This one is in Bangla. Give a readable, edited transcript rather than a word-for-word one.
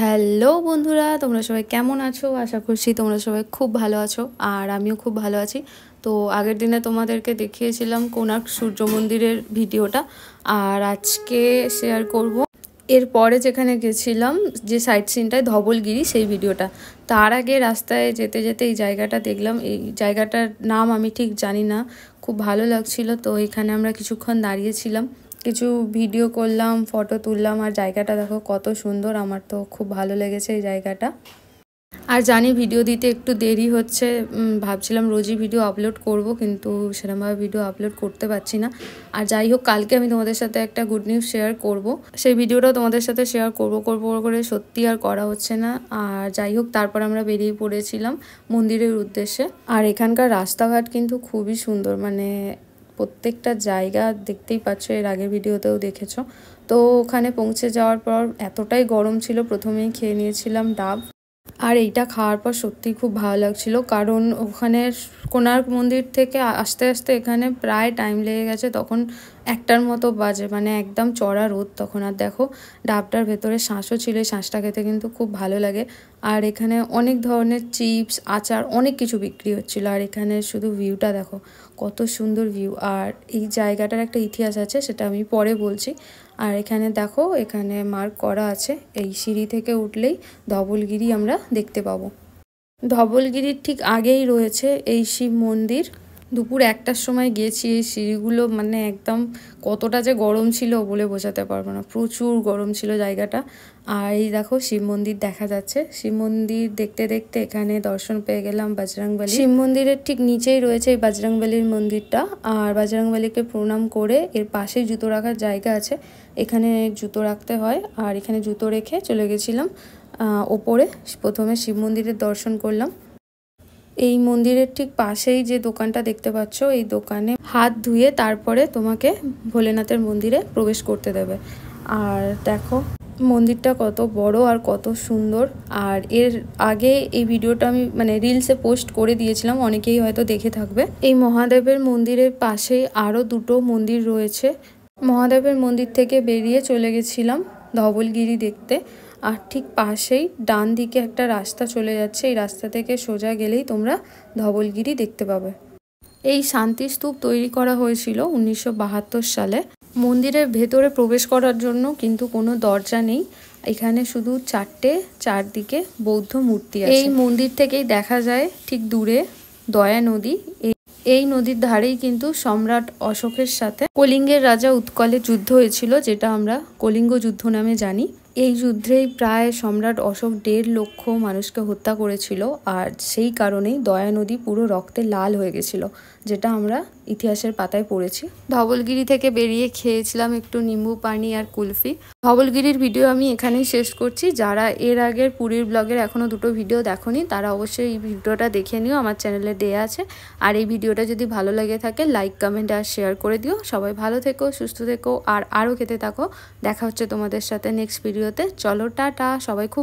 হ্যালো বন্ধুরা, তোমরা সবাই কেমন আছো? আশা করছি তোমরা সবাই খুব ভালো আছো, আর আমিও খুব ভালো আছি। তো আগের দিনে তোমাদেরকে দেখিয়েছিলাম কোণার্ক সূর্য মন্দিরের ভিডিওটা, আর আজকে শেয়ার করব এরপরে যেখানে গেছিলাম, যে সাইট সিনটায় ধবলগিরি, সেই ভিডিওটা। তার আগে রাস্তায় যেতে যেতে এই জায়গাটা দেখলাম। এই জায়গাটার নাম আমি ঠিক জানি না, খুব ভালো লাগছিল। তো এখানে আমরা কিছুক্ষণ দাঁড়িয়েছিলাম, কিছু ভিডিও করলাম, ফটো তুললাম। আর জায়গাটা দেখো কত সুন্দর, আমার তো খুব ভালো লেগেছে এই জায়গাটা। আর জানি ভিডিও দিতে একটু দেরি হচ্ছে, ভাবছিলাম রোজই ভিডিও আপলোড করব, কিন্তু সেরকমভাবে ভিডিও আপলোড করতে পারছি না। আর যাই হোক, কালকে আমি তোমাদের সাথে একটা গুড নিউজ শেয়ার করব, সেই ভিডিওটাও তোমাদের সাথে শেয়ার করব করে সত্যি আর করা হচ্ছে না। আর যাই হোক, তারপর আমরা বেরিয়ে পড়েছিলাম মন্দিরের উদ্দেশ্যে। আর এখানকার রাস্তাঘাট কিন্তু খুবই সুন্দর, মানে প্রত্যেকটা জায়গা দেখতেই পাচ্ছ, এর আগের ভিডিওতেও দেখেছো। তো ওখানে পৌঁছে যাওয়ার পর এতটাই গরম ছিল, প্রথমেই খেয়ে নিয়েছিলাম ডাব। আর এইটা খাওয়ার পর সত্যিই খুব ভালো লাগছিল, কারণ ওখানে কোণার্ক মন্দির থেকে আস্তে আস্তে এখানে প্রায় টাইম লেগে গেছে। তখন 1টার মতো বাজে, মানে একদম চড়া রোদ তখন। আর দেখো, ডাবটার ভেতরে শাঁসও ছিল, এই শাঁসটা খেতে কিন্তু খুব ভালো লাগে। আর এখানে অনেক ধরনের চিপস, আচার, অনেক কিছু বিক্রি হচ্ছিল। আর এখানে শুধু ভিউটা দেখো, কত সুন্দর ভিউ। আর এই জায়গাটার একটা ইতিহাস আছে, সেটা আমি পরে বলছি। আর এখানে দেখো, এখানে মার্ক করা আছে, এই সিঁড়ি থেকে উঠলেই ধবলগিরি আমরা দেখতে পাবো। ধবলগিরির ঠিক আগেই রয়েছে এই শিব মন্দির। দুপুর 1টার সময় গিয়েছি, এই সিঁড়িগুলো মানে একদম কতটা যে গরম ছিল বলে বোঝাতে পারবো না, প্রচুর গরম ছিল জায়গাটা। আর এই দেখো, শিব মন্দির দেখা যাচ্ছে। শিব মন্দির দেখতে দেখতে এখানে দর্শন পেয়ে গেলাম বজরংবলী। শিব মন্দিরের ঠিক নিচেই রয়েছে এই বজরংবলীর মন্দিরটা। আর বজরংবলীকে প্রণাম করে এর পাশেই জুতো রাখার জায়গা আছে, এখানে জুতো রাখতে হয়। আর এখানে জুতো রেখে চলে গেছিলাম ওপরে। প্রথমে শিব মন্দিরের দর্শন করলাম। এই মন্দিরের ঠিক পাশেই যে দোকানটা দেখতে পাচ্ছ, এই দোকানে হাত ধুয়ে তারপরে তোমাকে ভোলেনাথের মন্দিরে প্রবেশ করতে দেবে। আর দেখো মন্দিরটা কত বড় আর কত সুন্দর। আর এর আগে এই ভিডিওটা আমি মানে রিলসে পোস্ট করে দিয়েছিলাম, অনেকেই হয়তো দেখে থাকবে। এই মহাদেবের মন্দিরের পাশেই আরও দুটো মন্দির রয়েছে। মহাদেবের মন্দির থেকে বেরিয়ে চলে গেছিলাম ধবলগিরি দেখতে। আর ঠিক পাশেই ডান দিকে একটা রাস্তা চলে যাচ্ছে, এই রাস্তা থেকে সোজা গেলেই তোমরা ধবলগিরি দেখতে পাবে। এই শান্তিস্তূপ তৈরি করা হয়েছিল 1972 সালে। মন্দিরের ভেতরে প্রবেশ করার জন্য কিন্তু কোনো দরজা নেই, এখানে শুধু 4টে চারদিকে বৌদ্ধ মূর্তি আছে। এই মন্দির থেকেই দেখা যায় ঠিক দূরে দয়া নদী। এই নদীর ধারেই কিন্তু সম্রাট অশোকের সাথে কলিঙ্গের রাজা উৎকলের যুদ্ধ হয়েছিল, যেটা আমরা কলিঙ্গ যুদ্ধ নামে জানি। এই যুদ্ধেই প্রায় সম্রাট অশোক 1.5 লক্ষ মানুষকে হত্যা করেছিল। আর সেই কারণেই দয়া নদী পুরো রক্তে লাল হয়ে গেছিল, যেটা আমরা ইতিহাসের পাতায় পড়েছি। ধবলগিরি থেকে বেরিয়ে খেয়েছিলাম একটু নিম্বু পানি আর কুলফি। ধবলগিরির ভিডিও আমি এখানেই শেষ করছি। যারা এর আগের পুরীর ব্লগের এখনও 2টো ভিডিও দেখোনি, তারা অবশ্যই এই ভিডিওটা দেখে নিও, আমার চ্যানেলে দেয়া আছে। আর এই ভিডিওটা যদি ভালো লাগে থাকে, লাইক, কমেন্ট আর শেয়ার করে দিও। সবাই ভালো থেকো, সুস্থ থেকো, আর আরও খেতে থাকো। দেখা হচ্ছে তোমাদের সাথে নেক্সট ভিডিওতে। চলো, টাটা, সবাই খুব